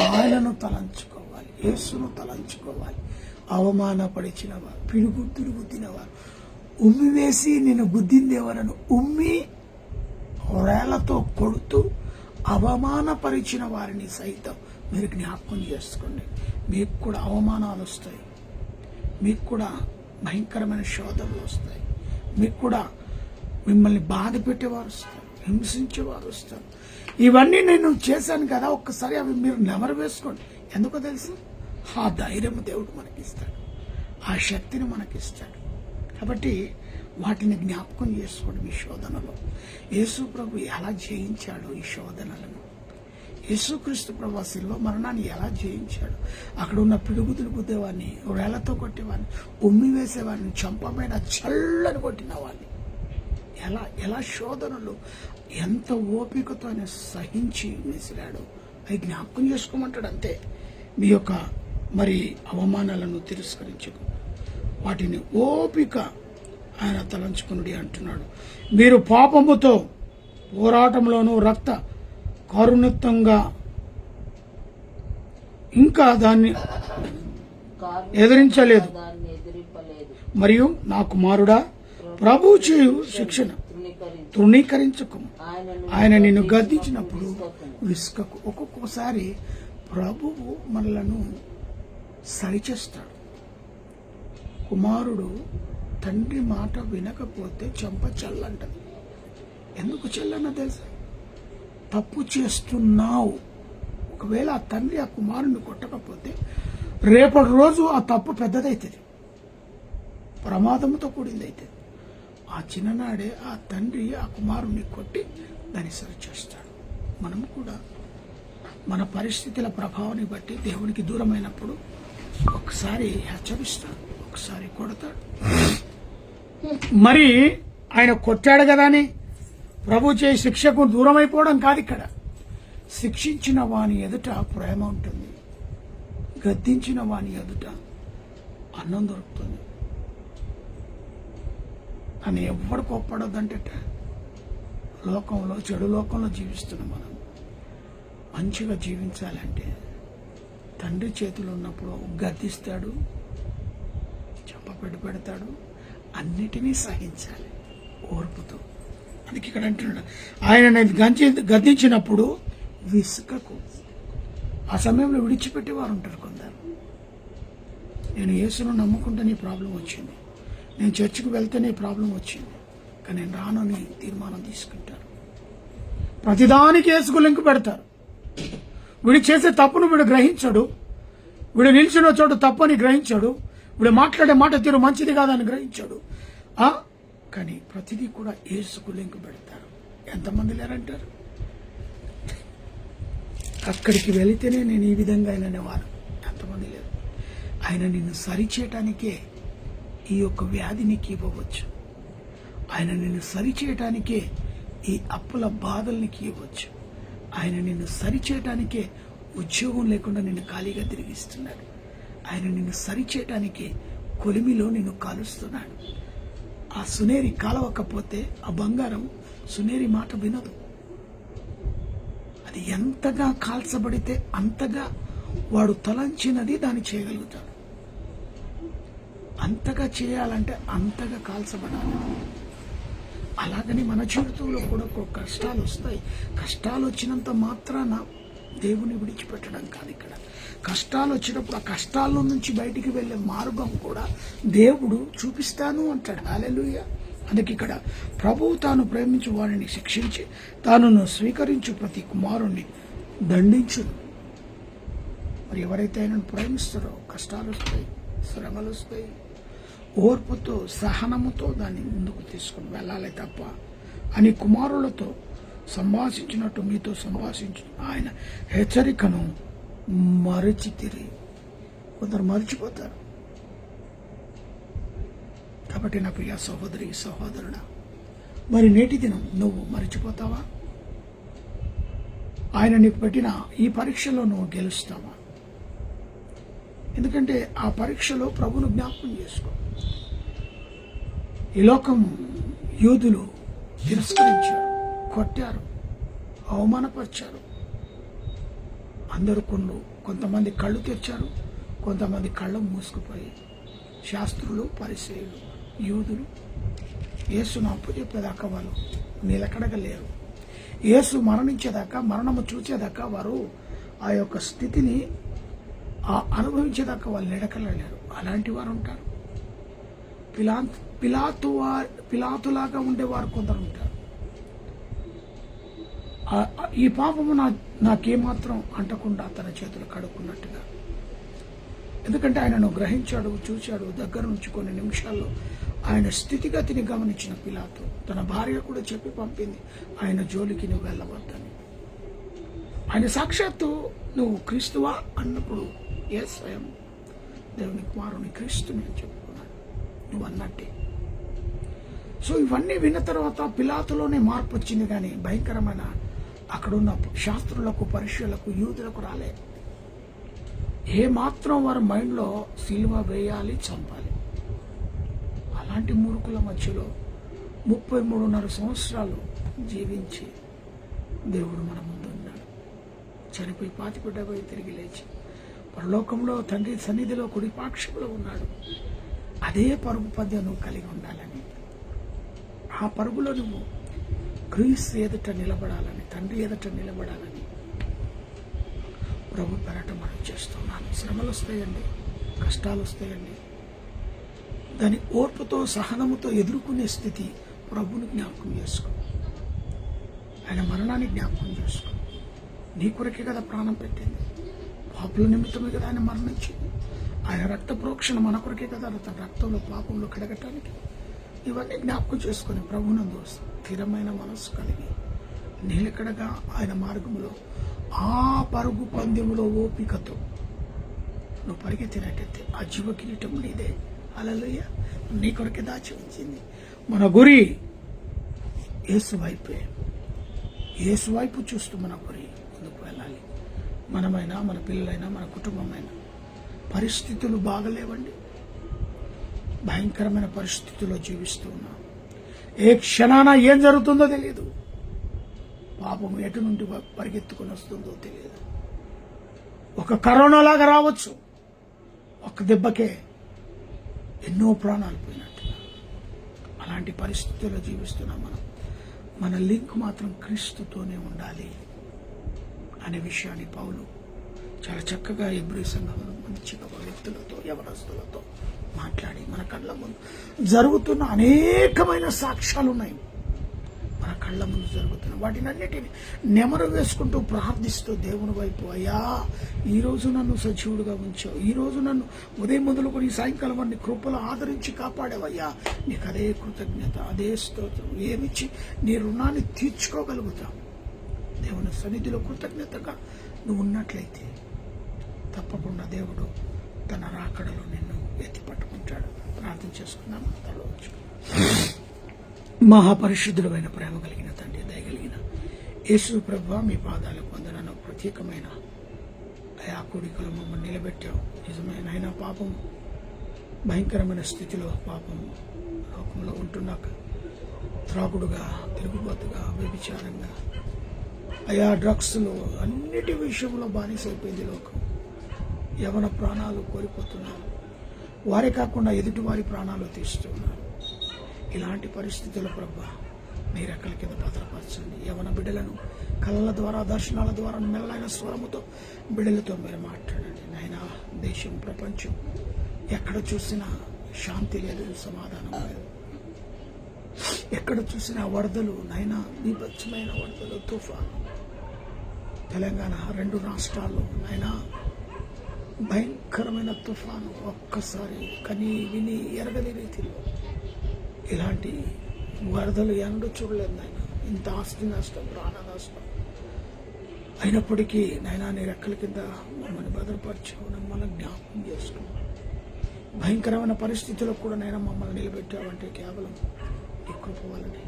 ఆయనను తలంచుకోవాలి, యేసును తలంచుకోవాలి. అవమానపడిచిన వారు, పిడుగుద్దులు గుద్దినవారు, ఉమ్మి వేసి నేను గుద్దిందేవరను ఉమ్మి వేళ్లతో కొడుతూ అవమానపరిచిన వారిని సైతం మీరు జ్ఞాపకం చేసుకోండి. మీకు కూడా అవమానాలు వస్తాయి, మీకు కూడా భయంకరమైన శోధనలు వస్తాయి, మీకు కూడా మిమ్మల్ని బాధ పెట్టేవారు వస్తారు, హింసించేవారు వస్తారు. ఇవన్నీ నేను చేశాను కదా, ఒక్కసారి అవి మీరు నెమరు వేసుకోండి. ఎందుకో తెలుసు? ఆ ధైర్యం దేవుడు మనకిస్తాడు, ఆ శక్తిని మనకిస్తాడు. కాబట్టి వాటిని జ్ఞాపకం చేసుకోండి. మీ శోధనలో యేసు ప్రభు ఎలా జయించాడో, ఈ శోధనలను యేసుక్రీస్తు ప్రభు శిలువ మరణాన్ని ఎలా జయించాడు. అక్కడ ఉన్న పిడుగుతులు గుద్దేవాడిని, వేళ్లతో కొట్టేవాడిని, ఉమ్మి వేసేవాడిని, చంపమైన చల్లని కొట్టిన వాడిని ఎలా శోధనలు ఎంత ఓపికతో ఆయన సహించి మెసిరాడు. అవి జ్ఞాపకం చేసుకోమంటాడు. అంతే. మీ యొక్క మరి అవమానాలను తిరస్కరించుకు వాటిని ఓపిక ఆయన తలంచుకునుడి అంటున్నాడు. మీరు పాపముతో పోరాటంలోనూ రక్త కరుణితంగా ఇంకా దాన్ని ఎదిరించలేదు. మరియు నా కుమారుడా, ప్రభు చేయు శిక్షణ తృణీకరించకు. ఆయన నిన్ను గద్దించినప్పుడు విసుకకు. ఒక్కొక్కసారి ప్రభువు మనలను సరిచేస్తాడు. కుమారుడు తండ్రి మాట వినకపోతే చెంప చల్లంటది. ఎందుకు చల్లన్నా తెలుసా? తప్పు చేస్తున్నావు. ఒకవేళ ఆ తండ్రి ఆ కుమారుని కొట్టకపోతే రేపటి రోజు ఆ తప్పు పెద్దదైతుంది, ప్రమాదంతో కూడింది అవుతుంది. ఆ చిన్ననాడే ఆ తండ్రి ఆ కుమారుని కొట్టి దాన్ని సరిచేస్తాడు. మనం కూడా మన పరిస్థితుల ప్రభావాన్ని బట్టి దేవునికి దూరమైనప్పుడు ఒకసారి హెచ్చరిస్తాడు, ఒకసారి కొడతాడు. మరి ఆయన కొట్టాడు కదా అని ప్రభు చేయి శిక్షకు దూరం అయిపోవడం కాదు. ఇక్కడ శిక్షించిన వాని ఎదుట ప్రేమ ఉంటుంది, గద్దించిన వాని ఎదుట అన్నం దొరుకుతుంది అని ఎవ్వడు కోప్పడొద్దంటే లోకంలో, చెడు లోకంలో జీవిస్తున్నాం. మనం మంచిగా జీవించాలంటే తండ్రి చేతులు ఉన్నప్పుడు గద్దిస్తాడు, పెడతాడు, అన్నిటినీ సహించాలి ఓర్పుతో. అందుకే ఇక్కడ అంటున్నాడు, ఆయన గద్దించినప్పుడు విసుకకు. ఆ సమయంలో విడిచిపెట్టేవారు ఉంటారు కొందరు. నేను యేసును నమ్ముకుంటే నీ ప్రాబ్లం వచ్చింది, నేను చర్చికి వెళ్తేనే ప్రాబ్లం వచ్చింది, కానీ నేను రానని తీర్మానం తీసుకుంటారు. ప్రతిదానికి యేసుకు లింక్ పెడతారు. వీడు చేసే తప్పును వీడు గ్రహించడు, వీడు నిలిచిన చోటు తప్పని గ్రహించాడు, వీడు మాట్లాడే మాట తీరు మంచిది కాదని గ్రహించాడు. కానీ ప్రతిదీ కూడా యేసుకు లింక్ పెడతారు. ఎంతమంది లేరంటారు? అక్కడికి వెళితేనే నేను ఈ విధంగా అయిననేవారు ఎంతమంది లేరు. ఆయన నిన్ను సరిచేయటానికే ఈ యొక్క వ్యాధి నీకు ఇవ్వవచ్చు. ఆయన నిన్ను సరిచేయటానికే ఈ అప్పుల బాధల్నికి ఇవ్వచ్చు. ఆయన నిన్ను సరిచేయటానికే ఉద్యోగం లేకుండా నిన్ను ఖాళీగా తిరిగిస్తున్నాడు. ఆయన నిన్ను సరిచేయటానికే కొలిమిలో నిన్ను కాలుస్తున్నాడు. ఆ సునేరి కాలవకపోతే ఆ బంగారం సునేరి మాట వినదు. అది ఎంతగా కాల్చబడితే అంతగా వాడు తలంచినది దాన్ని చేయగలుగుతాడు. అంతగా చేయాలంటే అంతగా కాల్చబడాలి. అలాగని మన జీవితంలో కూడా కష్టాలు వస్తాయి. కష్టాలు వచ్చినంత మాత్రాన దేవుని విడిచిపెట్టడం కాదు. ఇక్కడ కష్టాలు వచ్చినప్పుడు ఆ కష్టాల నుంచి బయటికి వెళ్లే మార్గం కూడా దేవుడు చూపిస్తాను అంటాడు. హల్లెలూయా. అందుకే ఇక్కడ ప్రభువు తాను ప్రేమించు వారిని శిక్షించి తాను స్వీకరించు ప్రతి కుమారుణ్ణి దండించును. మరి ఎవరైతే ఆయనను ప్రేమిస్తారో కష్టాలు వస్తాయి, శ్రమలు వస్తాయి, ఓర్పుతో సహనముతో దాన్ని ముందుకు తీసుకుని వెళ్ళాలి తప్ప అని కుమారులతో సంభాషించినట్టు మీతో సంభాషించు ఆయన హెచ్చరికను మరచితిరి. కొందరు మర్చిపోతారు. కాబట్టి నా ప్రియ సహోదరి సహోదరుడా, మరి నేటి దినం నువ్వు మర్చిపోతావా? ఆయన నీకు పెట్టిన ఈ పరీక్షలో నువ్వు గెలుస్తావా? ఎందుకంటే ఆ పరీక్షలో ప్రభువును జ్ఞాపకం చేసుకో. ఈ లోకం యూదులు తిరస్కరించారు, కొట్టారు, అవమానపరిచారు. అందరూ కొంతమంది కళ్ళు తెరిచారు, కొంతమంది కళ్ళు మూసుకుపోయి. శాస్త్రులు, పరిసయ్యులు, యూదులు యేసును అప్పచెప్పేదాకా వాళ్ళు నిలకడగా లేరు. యేసు మరణించేదాకా, మరణము చూచేదాకా వారు ఆ యొక్క స్థితిని అనుభవించేదాకా వాళ్ళు నిలకడలేరు. అలాంటి వారు ఉంటారు. పిలాతులాగా ఉండేవారు కొందరు ఉంటారు. ఈ పాపము నాకేమాత్రం అంటకుండా తన చేతులు కడుక్కున్నట్టుగా. ఎందుకంటే ఆయనను గ్రహించాడు, చూశాడు దగ్గర నుంచి. కొన్ని నిమిషాల్లో ఆయన స్థితిగతిని గమనించిన పిలాతు తన భార్య కూడా చెప్పి పంపింది, ఆయన జోలికి నువ్వు వెళ్ళవద్దని. ఆయన సాక్షాత్తు నువ్వు క్రీస్తువా అన్నప్పుడు ఎస్ ఐఎమ్ దేవుని కుమారుని క్రీస్తుని అని చెప్పుకున్నాడు. నువ్వు అన్నట్టే. సో ఇవన్నీ విన్న తర్వాత పిలాతులోనే మార్పు వచ్చింది, కానీ భయంకరమైన అక్కడున్న శాస్త్రులకు, పరిశీలకు, యూదులకు రాలే. ఏ మాత్రం వారి మైండ్లో సిలువ వేయాలి, చంపాలి. అలాంటి మూర్ఖుల మధ్యలో 33.5 సంవత్సరాలు జీవించి దేవుడు మన ముందు ఉన్నాడు. చనిపోయి పాతిపెట్టబోయి తిరిగి లేచి పరలోకంలో తండ్రి సన్నిధిలో కుడిపాక్షంలో ఉన్నాడు. అదే పరుగు పద్యం నువ్వు కలిగి ఉండాలని, ఆ పరుగులో నువ్వు క్రీస్తు ఎదుట నిలబడాలని, తండ్రి ఎదుట నిలబడాలని ప్రభు పెరట మనం చేస్తున్నాను. శ్రమలు వస్తాయండి, కష్టాలు వస్తాయండి. దాని ఓర్పుతో, సహనముతో ఎదుర్కొనే స్థితి ప్రభుని జ్ఞాపకం చేసుకో. ఆయన మరణాన్ని జ్ఞాపకం చేసుకో. నీ కొరకే కదా ప్రాణం పెట్టింది, పాపుల నిమిత్తమే కదా ఆయన మరణించింది. ఆయన రక్త ప్రోక్షణ మన కొరకే కదా, తన రక్తంలో పాపంలో కడగటానికి. ఇవన్నీ జ్ఞాపకం చేసుకొని ప్రభునందు స్థిరమైన మనస్సు కలిగి నిలకడగా ఆయన మార్గంలో ఆ పరుగు పందెములో ఓపికతో నువ్వు పరిగెత్తినట్టయితే ఆ జీవ కిరీటం నీదే. హల్లెలూయా. నీ కొరకే దాచి ఉంచింది. మన గురి యేసు వైపే. యేసు వైపు చూస్తూ మన గురి ముందుకు వెళ్ళాలి. మనమైనా, మన పిల్లలైనా, మన కుటుంబమైనా. పరిస్థితులు బాగలేవండి, భయంకరమైన పరిస్థితుల్లో జీవిస్తూ ఉన్నాం. ఏ క్షణాన ఏం జరుగుతుందో తెలియదు. పాపం ఎటు నుండి పరిగెత్తుకొని వస్తుందో తెలియదు. ఒక కరోనా లాగా రావచ్చు, ఒక దెబ్బకే ఎన్నో ప్రాణాలు పోయినట్టుగా. అలాంటి పరిస్థితుల్లో జీవిస్తున్నాం మనం. మన లింక్ మాత్రం క్రీస్తుతోనే ఉండాలి అనే విషయాన్ని పౌలు చాలా చక్కగా హెబ్రీ సంఘంలో మంచిగా వ్యక్తులతో, యవనస్తులతో మాట్లాడి మన కళ్ళ ముందు జరుగుతున్న అనేకమైన సాక్ష్యాలు ఉన్నాయి. మన కళ్ళ ముందు జరుగుతున్న వాటిని అన్నిటిని నెమరు వేసుకుంటూ ప్రార్థిస్తూ దేవుని వైపు, అయ్యా ఈరోజు నన్ను సజీవుడిగా ఉంచావు, ఈరోజు నన్ను ఉదయం మొదలుకొని సాయంకాలం వారిని కృపలో ఆదరించి కాపాడావయ్యా, నీకు అదే కృతజ్ఞత, అదే స్తోత్రం. ఏమిచ్చి నీ రుణాన్ని తీర్చుకోగలుగుతావు. దేవుని సన్నిధిలో కృతజ్ఞతగా నువ్వు ఉన్నట్లయితే తప్పకుండా దేవుడు తన రాకడలో నిన్ను ఎత్తి పట్టుకుంటాడు. ప్రార్థన చేసుకున్నాము. తలవచ్చు. మహాపరిశుద్ధుడైన ప్రేమ కలిగిన తండ్రి, దయగలిగిన యేసు ప్రభువా, మీ పాదాలకు వందనాలు. ప్రత్యేకమైన అయా కోడికలు మమ్మల్ని నిలబెట్టావు. నిజమైన అయినా పాపం భయంకరమైన స్థితిలో పాపం లోకంలో ఉంటున్నాక త్రాగుడుగా, తిరుగుబాటుగా, వ్యభిచారంగా, అయా డ్రగ్స్లో అన్నిటి విషయంలో బానిసైపోయింది లోకం. యవన ప్రాణాలు కోల్పోతున్నారు. వారే కాకుండా ఎదుటి వారి ప్రాణాలు తీస్తున్నారు. ఇలాంటి పరిస్థితుల ప్రభా మీ రెక్కల కింద భద్రపరచండి. యవన బిడ్డలను కళల ద్వారా, దర్శనాల ద్వారా మెల్లైన స్వరముతో బిడ్డలతో మీరు మాట్లాడండి. నైనా దేశం, ప్రపంచం ఎక్కడ చూసినా శాంతి లేదు, సమాధానం లేదు. ఎక్కడ చూసినా వరదలు, నైనా బీభత్సమైన వరదలు, తుఫాను. తెలంగాణ 2 రాష్ట్రాల్లో నైనా భయంకరమైన తుఫాను. ఒక్కసారి కని విని ఎరగని రీతిలో ఇలాంటి వరదలు ఎండ చూడలేదు నాయన. ఇంత ఆస్తి నష్టం, ప్రాణ నష్టం అయినప్పటికీ నైనా నీ రెక్కల కింద మమ్మల్ని భద్రపరిచావు, మమ్మల్ని జ్ఞాపకం చేసుకున్నావు. భయంకరమైన పరిస్థితుల్లో కూడా నైనా మమ్మల్ని నిలబెట్టావంటే కేవలం నీ కృప వల్లనే.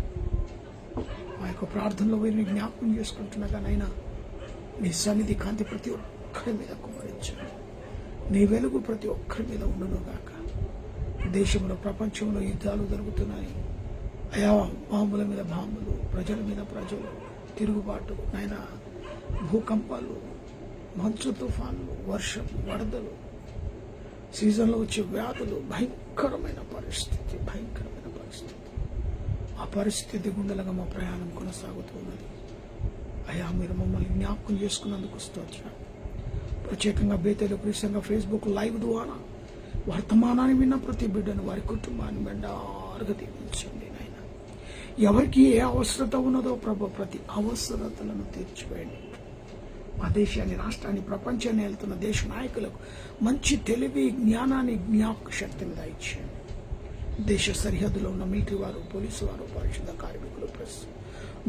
మా యొక్క ప్రార్థనలో వీరిని జ్ఞాపకం చేసుకుంటున్నాగా నైనా నీ సన్నిధి కాంతి ప్రతి ఒక్కరి మీద కుమరించండి. నీ వెలుగు ప్రతి ఒక్కరి మీద ఉండును గాక. దేశంలో, ప్రపంచంలో యుద్ధాలు జరుగుతున్నాయి. అయా బాంబుల మీద బాంబులు, ప్రజల మీద ప్రజలు, తిరుగుబాటు, నాయన భూకంపాలు, మంచు తుఫాన్లు, వర్షం, వరదలు, సీజన్లో వచ్చే వ్యాధులు, భయంకరమైన పరిస్థితి. ఆ పరిస్థితి గుండెలుగా మా ప్రయాణం కొనసాగుతున్నది. అయ్యా మీరు మమ్మల్ని జ్ఞాపకం చేసుకున్నందుకు స్తోత్రం. ప్రత్యేకంగా బేతేలు క్రీస్తుగా ఫేస్బుక్ లైవ్ ద్వారా వర్తమానాన్ని విన్న ప్రతి బిడ్డను, వారి కుటుంబాన్ని మెండారుగా దీవించండి నాయన. ఎవరికి ఏ అవసరత ఉన్నదో ప్రభు ప్రతి అవసరతలను తీర్చివేయండి. మా దేశాన్ని, రాష్ట్రాన్ని, ప్రపంచాన్ని వెళ్తున్న దేశ నాయకులకు మంచి తెలివి, జ్ఞానాన్ని, జ్ఞాపక శక్తిని దయచేయండి. దేశ సరిహద్దులో ఉన్న మిలిటరీ వారు, పోలీసు వారు, పరిశుద్ధ కార్మికులు, ప్రెస్,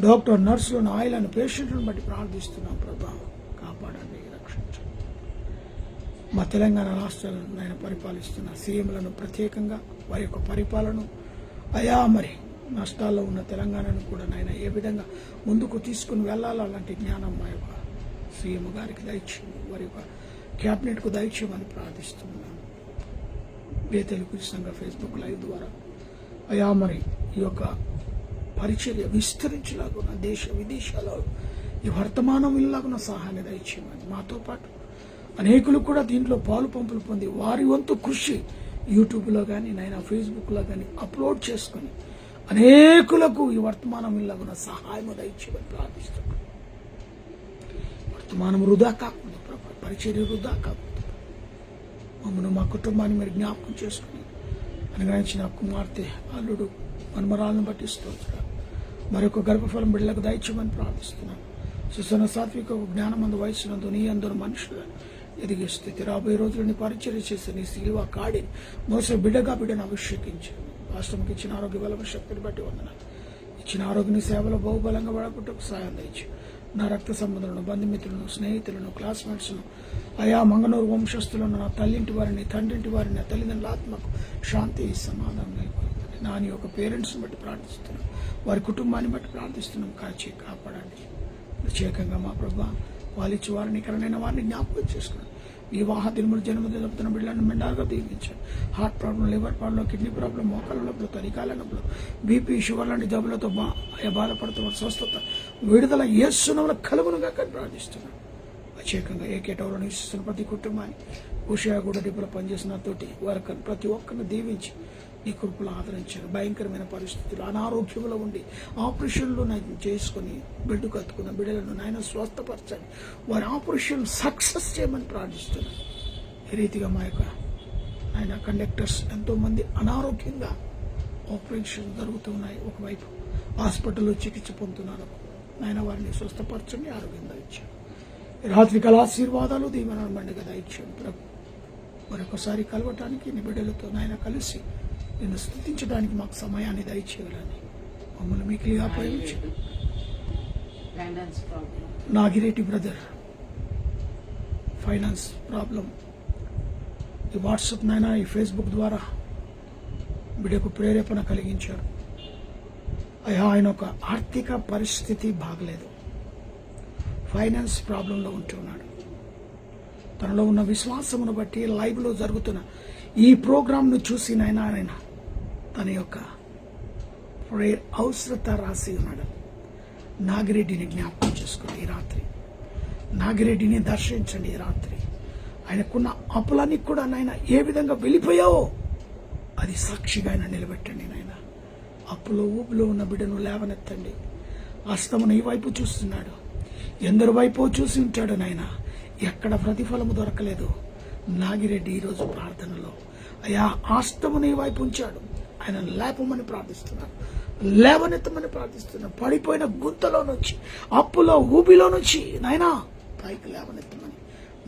డాక్టర్, నర్సులను, ఆయిలను, పేషెంట్లను బట్టి ప్రార్థిస్తున్నాం ప్రభా. కాపాడండి, రక్షించండి. మా తెలంగాణ రాష్ట్రాలను ఆయన పరిపాలిస్తున్న సీఎంలను ప్రత్యేకంగా వారి యొక్క పరిపాలన అయా మరి నష్టాల్లో ఉన్న తెలంగాణను కూడా నాయన ఏ విధంగా ముందుకు తీసుకుని వెళ్ళాలో అలాంటి జ్ఞానం మా యొక్క సీఎం గారికి దయచేయము, వారి యొక్క క్యాబినెట్కు దయచేయమని ప్రార్థిస్తున్నాను. తెలుగు సంఘ ఫేస్బుక్ లైవ్ ద్వారా అయా మరి ఈ యొక్క పరిచర్య విస్తరించేలాగున్న దేశ విదేశాలలో ఈ వర్తమానం ఇలాగున్న సహాయాన్ని దయచేయమని, మాతో పాటు అనేకులు కూడా దీంట్లో పాలు పంపులు పొంది వారి వంతు కృషి యూట్యూబ్లో కానీ నైనా ఫేస్బుక్లో కానీ అప్లోడ్ చేసుకుని అనేకులకు ఈ వర్తమానం ఇలాగున్న సహాయం దయచేయమని ప్రార్థిస్తున్నాను. వర్తమానం వృధా కాకుండా ప్రభా, పరిచర్య వృధా కాకుండా మమ్మల్ని మా కుటుంబాన్ని మీరు జ్ఞాపకం చేసుకుని అనుగ్రహించిన కుమార్తె అల్లుడు మన్మరాలను బట్టి స్తోత్రాలు. మరొక గర్భఫలం బిడ్డలకు దయచేయమని ప్రార్థిస్తున్నాను. సుసన సాత్విక జ్ఞానమందు వయసునందు నీ అందరూ మనుషులను ఎదిగే స్థితి రాబోయే రోజులని పరిచర్య చేసి నీ శిలువ కాడిని మోసే బిడ్డను అభిషేకించాను. రాష్ట్రంకి ఇచ్చిన ఆరోగ్య బలమ శక్తిని బట్టి వందనాలు. ఇచ్చిన ఆరోగ్య సేవలో బహుబలంగా వాడకుంటూ సాయం దయచు. నా రక్త సంబంధులను, బంధుమిత్రులను, స్నేహితులను, క్లాస్మేట్స్ను, అయా మంగనూరు వంశస్థులను, నా తల్లింటి వారిని, తండ్రింటి వారిని, నా తల్లిదండ్రుల ఆత్మకు శాంతి సమాధానం నెలకొల్పండి. నా యొక్క పేరెంట్స్ని బట్టి ప్రార్థిస్తున్నాం, వారి కుటుంబాన్ని బట్టి ప్రార్థిస్తున్నాం. కాచి కాపాడండి. ప్రత్యేకంగా మా ప్రభా వాలిచ్చి వారిని ఇకరనైన వారిని జ్ఞాపకం చేసుకున్నాను. వివాహ దినములు జన్మదిన జరుపుతున్న బిడ్డలను మెండారుగా దీవించాను. Heart problem, liver problem, kidney problem, మోకాళ్ళ నొప్పులు, తనికాల నొప్పులు, బీపీ, షుగర్ లాంటి జబ్బులతో బాధపడుతున్న స్వస్థత విడుదల యేసునామములో కలుగునుగా ప్రార్థిస్తున్నాను. ప్రత్యేకంగా ఏకేటవలో నివసిస్తున్న ప్రతి కుటుంబాన్ని ఉషయాగూడ డిపోలో పనిచేసిన తోటి వారికి ప్రతి ఒక్కరిని దీవించి నీ కృపలు ఆదరించారు. భయంకరమైన పరిస్థితులు అనారోగ్యంలో ఉండి ఆపరేషన్లు చేసుకుని బెడ్ కత్తుకున్న బిడ్డలను నాయన స్వస్థపరచండి. వారి ఆపరేషన్ సక్సెస్ చేయమని ప్రార్థిస్తున్నాను. ఈ రీతిగా మా యొక్క ఆయన కండక్టర్స్ ఎంతోమంది అనారోగ్యంగా ఆపరేషన్ జరుగుతున్నాయి. ఒకవైపు హాస్పిటల్లో చికిత్స పొందుతున్నారు. నాయన వారిని స్వస్థపరచండి, ఆరోగ్యంగా ఇచ్చారు. రాత్రికాల ఆశీర్వాదాలు దీవెన మండిగా దయచేయండి ప్రభు. మరొకసారి కలవటానికి నీ బిడ్డలతో నాయన కలిసి నిన్ను స్తుతించడానికి మాకు సమయాన్ని దయచేయాలని మమ్మల్ని మీకుగా ప్రేమించండి. నాగిరెడ్డి బ్రదర్ ఫైనాన్స్ ప్రాబ్లం ఈ వాట్సాప్ నైనా ఈ ఫేస్బుక్ ద్వారా బిడ్డకు ప్రేరేపణ కలిగించారు. అయ్యా ఆయన ఒక ఆర్థిక పరిస్థితి బాగలేదు, ఫైనాన్స్ ప్రాబ్లంలో ఉంటున్నాడు. తనలో ఉన్న విశ్వాసమును బట్టి లైవ్లో జరుగుతున్న ఈ ప్రోగ్రాంను చూసి ఆయన తన యొక్క ప్రేయర్ అవసరత రాసి ఉన్నాడు. నాగిరెడ్డిని జ్ఞాపకం చేసుకోండి ఈ రాత్రి, నాగిరెడ్డిని దర్శించండి ఈ రాత్రి. ఆయనకున్న అప్పులన్నీ కూడా నాయన ఏ విధంగా వెళ్ళిపోయావో అది సాక్షిగా ఆయన నిలబెట్టండి నాయన. అప్పులో ఊపిలో ఉన్న బిడ్డను లేవనెత్తండి. హస్తమును ఈ వైపు చూస్తున్నాడు, ఎందరి వైపు చూసి ఉంటాడు నాయన. ఎక్కడ ప్రతిఫలము దొరకలేదు. నాగిరెడ్డి ఈరోజు ప్రార్థనలో అయ్యా హస్తమును ఈ వైపు ఉంచాడు. ఆయన లేపమని ప్రార్థిస్తున్నాడు, లేవనెత్తమని ప్రార్థిస్తున్నాడు. పడిపోయిన గుంతలో నుంచి, అప్పులో ఊబిలో నుంచి నాయనా పైకి లేవనెత్తమని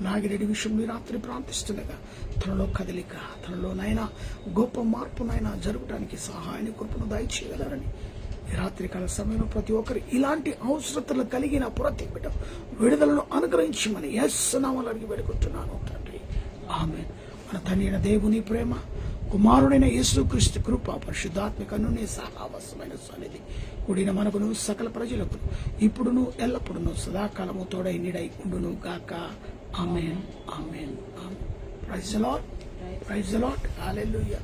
నాగిరెడ్డి విషయం ఈ రాత్రి ప్రార్థిస్తుండగా తనలో కదలిక, తనలో నైనా గొప్ప మార్పు నైనా జరగడానికి సహాయాన్ని కృపను దయచేయగలరని ఈ రాత్రికాల సమయంలో ప్రతి ఒక్కరు ఇలాంటి అవసరతలు కలిగిన ప్రతి బిడ్డ విడుదలను అనుగ్రహించమని యేసు నామములో అడిగి వేడుకుంటున్నాను తండ్రి, ఆమేన్. మన తండ్రి అయిన దేవుని ప్రేమ, కుమారుడైన యేసుక్రీస్తు కృప, పరిశుద్ధాత్మిక అన్యోన్య సహవాసమైన సన్నిధి కూడిన మనకును సకల ప్రజలకు ఇప్పుడును ఎల్లప్పుడును సదాకాలము తోడై నీడై ఉండును గాక. Amen, amen, amen. Praise the Lord, praise the Lord, hallelujah.